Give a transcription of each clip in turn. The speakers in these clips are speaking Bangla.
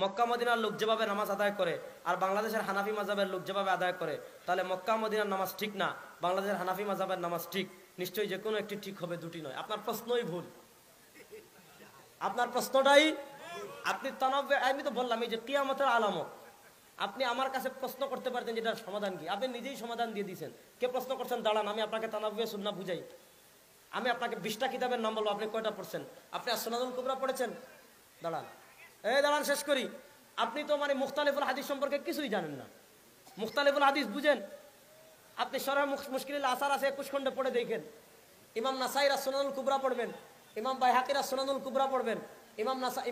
মক্কা মদিনার লোক যেভাবে নামাজ আদায় করে আর বাংলাদেশের হানাফি মাযহাবের লোক যেভাবে আদায় করে, তাহলে মক্কা মদিনার নামাজ ঠিক না, বাংলাদেশের হানাফি মাযহাবের নামাজ ঠিক? নিশ্চয়ই যে কোনো একটি ঠিক হবে, দুটি নয়। আপনার প্রশ্নই ভুল, আপনার প্রশ্নটাই আপনি তানাব্বু। আমি তো বললাম এই যে কিয়ামতের আলামত, আপনি আমার কাছে প্রশ্ন করতে পারতেন যেটার সমাধান কি, আপনি নিজেই সমাধান দিয়ে দিয়েছেন। কে প্রশ্ন করছেন? দাঁড়ান, আমি আপনাকে তানাব্বুয়ে সুন্নাহ বুঝাই। আমি আপনাকে 20টা কিতাবের নাম বলবো, আপনি কয়টা পড়ছেন? আপনি আসনাদুল কুবরা পড়েছেন? দাঁড়ান, দাঁড়ান, শেষ করি। আপনি তো মানে মুখতালিফুল হাদিস সম্পর্কে কিছুই জানেন না। মুখতালিফুল হাদিস বুঝেন? আপনি শরহ মুশকিল আসার আছে 21 খণ্ডে পড়ে দেখেন। ইমাম নাসাইর আসনাদুল কুবরা পড়বেন, ইমাম বাইহাকির আসনাদুল কুবরা পড়বেন,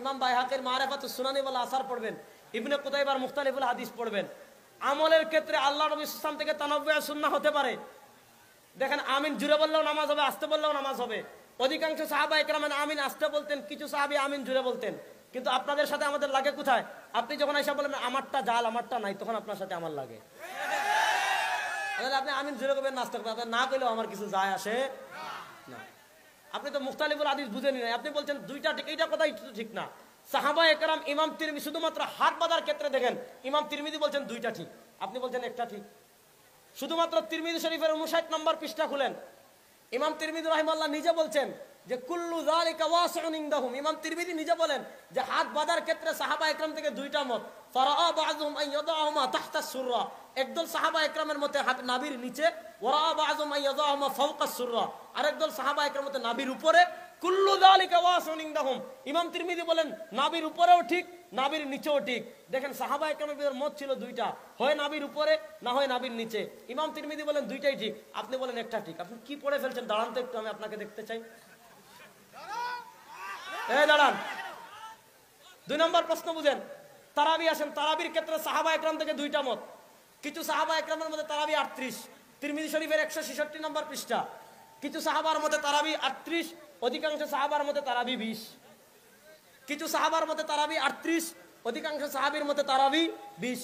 ইমাম বাইহাকির মারিফাতুস সুনানি ওয়াল আসার পড়বেন, ইবনে কুতাইবার মুখতালিফুল হাদিস পড়বেন। আমলের ক্ষেত্রে আল্লাহ নবী সাল্লাল্লাহু আলাইহি ওয়াসাল্লাম থেকে তানাব্বুয়ে সুন্নাহ হতে পারে। দেখেন, আমিন জুড়ে বললেও নামাজ হবে, আস্তে বললেও নামাজ হবে। অধিকাংশ সাহাবায়ে কেরাম আমিন আস্তে বলতেন, কিছু সাহাবী আমিন জুড়ে বলতেন। কিন্তু আপনাদের সাথে আমাদের লাগে কোথায়? আপনি যখন আয়েশা বলেন আমারটা জাল, আমারটা নাই, তখন আপনার সাথে আমার লাগে। আপনি আমিন জুড়ে করবেন, নাস্তা করবেন, আপনি না কইলেও আমার কিছু যায় আসে না। আপনি তো মুখতালিফুল হাদিস বুঝেনি না, আপনি বলছেন দুইটা ঠিক, এইটা কথাই ঠিক না। সাহাবায়ে কেরাম, ইমাম তিরমিজি, শুধুমাত্র হাত বাঁধার ক্ষেত্রে দেখেন ইমাম তিরমিজি বলছেন দুইটা ঠিক, আপনি বলছেন একটা ঠিক। শুধুমাত্র তিরমিজি শরীফের 59 নম্বর পৃষ্ঠা খুলেন, ইমাম তিরমিজি রাহিমাহুল্লাহ নিজে বলছেন যে কুল্লু যালিকা ওয়াসিউন ইনদাহুম। ইমাম তিরমিজি নিজে বলেন যে হাত বাঁধার ক্ষেত্রে সাহাবায়ে কেরাম থেকে দুইটা মত। ফারাআ বাযুহুম আন ইয়াদাহুমা তাহতা সুররা, একদল সাহাবায়ে কেরামের মতে হাত নাভির নিচে, ওয়ারাআ বাযুহুম আন ইয়াদাহুমা ফাওকা সুররা, আরেকদল সাহাবায়ে কেরামের মতে নাভির উপরে। কুল্লু যালিকা ওয়াসিউন ইনদাহুম। ইমাম তিরমিজি বলেন নাভির উপরেও ঠিক, নাভির নিচেও ঠিক। দেখেন, সাহাবায়ে কেরামের মত ছিল দুইটা, হয় নাভির উপরে না হয় নাভির নিচে। ইমাম তিরমিজি বলেন দুইটাই ঠিক, আপনি বলেন একটা ঠিক। আপনি কি পড়ে ফেলছেন? দাঁড়ান তো একটু, আমি আপনাকে দেখতে চাই। দাঁড়ান। 2 নম্বর প্রশ্ন বুঝেন। তারাবি আসেন, তারাবির ক্ষেত্রে সাহাবায়ে কেরাম থেকে দুইটা মত। কিছু সাহাবায়ে কেরামের মধ্যে তারাবি 38, তিরমিজি শরীফের 166 নম্বর পৃষ্ঠা। কিছু সাহাবার মধ্যে তারাবি 38, অধিকাংশ সাহাবার মধ্যে তারাবি 20। কিছু সাহাবার মধ্যে তারাবি 38, অধিকাংশ সাহাবীর মধ্যে তারাবি 20।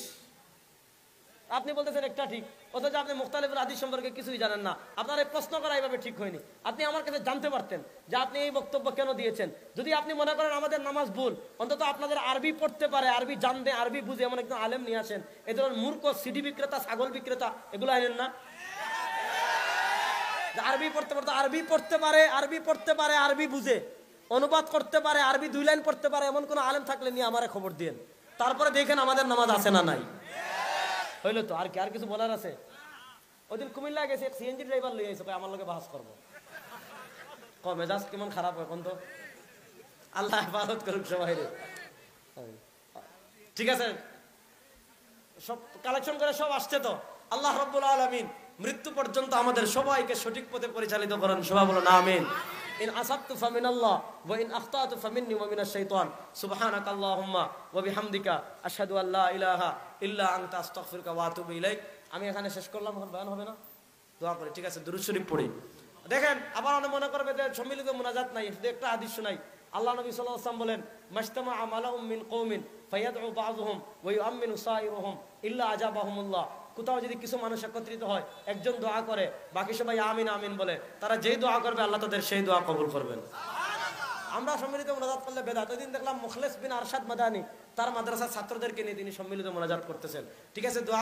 আপনি বলতেছেন একটা ঠিক, অথচ আপনি মুখতালিফুল হাদিস সম্পর্কে কিছুই জানেন না। আপনার এই প্রশ্ন করা এইভাবে ঠিক হয়নি। আপনি আমার কাছে জানতে পারতেন যে আপনি এই বক্তব্য কেন দিয়েছেন। যদি আপনি মনে করেন আমাদের নামাজ ভুল, অন্তত আপনাদের আরবি পড়তে পারে, আরবি জানতে, আরবি বুঝে এমন একজন আলেম নিয়ে আসেন। এই ধরনের মূর্খ সিডি বিক্রেতা, ছাগল বিক্রেতা, এগুলো আনেন না। আরবি পড়তে পারে, আরবি পড়তে পারে, আরবি পড়তে পারে, আরবি বুঝে, অনুবাদ করতে পারে, আরবি 2 লাইন পড়তে পারে, এমন কোন আলেম থাকলে নিয়ে আমারে খবর দিন। তারপরে দেখেন আমাদের নামাজ আছে না নাই। হইলো তো, আর কি আর কিছু বলার আছে? ওইদিন কুমিল্লা গেছে, সিএনজি ড্রাইভার লইয়া আইছে, আমার লগে বাহাস করবো। মেজাজ কেমন খারাপ এখন তো। আল্লাহ হেফাজত করুক সবাই রে। ঠিক আছে, সব কালেকশন করে সব আসছে তো। আল্লাহ রাব্বুল আলামিন মৃত্যু পর্যন্ত আমাদের সবাইকে সঠিক পথে পরিচালিত করেন। সবাই বলো না আমিন। ইন আসাবতু ফামিনাল্লাহ ওয়া ইন আখতাতু ফামিন্নি ওয়া মিনাশ শাইতান। সুবহানাকাল্লাহুম্মা ওয়া বিহামদিকা আশহাদু আল্লা ইলাহা ইল্লা আনতা আস্তাগফিরুকা ওয়া আতুবু ইলাইক। আমি এখানে শেষ করলাম, এখন বয়ান হবে না, দোয়া করি। ঠিক আছে, দুরূদ শরীফ পড়ি। দেখেন, আবার অনেকে মনে করবে যে সম্মিলিত মুনাজাত নাই, শুধু একটা হাদিস শোনাই। আল্লাহ নবী সাল্লাল্লাহু আলাইহি ওয়াসাল্লাম বলেন, মাজতামা আমালাউম মিন কওমিন ফায়াদউ বাযুহুম ওয়া ইউআমিনু সাইরুহুম ইল্লা আজাবাহুমুল্লাহ। কোথাও যদি কিছু মানুষ একত্রিত হয়, একজন দোয়া করে, বাকি সবাই আমিন আমিন বলে, তারা যেই দোয়া করবে আল্লাহ তাদের সেই দোয়া কবুল করবেন। আমরা সম্মিলিত মুনাজাত করলে বেদাত। ওই দিন দেখলাম মুখলেস বিন আরশাদ মাদানী তার মাদ্রাসার ছাত্রদেরকে নিয়ে তিনি সম্মিলিত মুনাজাত করতেছেন। ঠিক আছে, দোয়া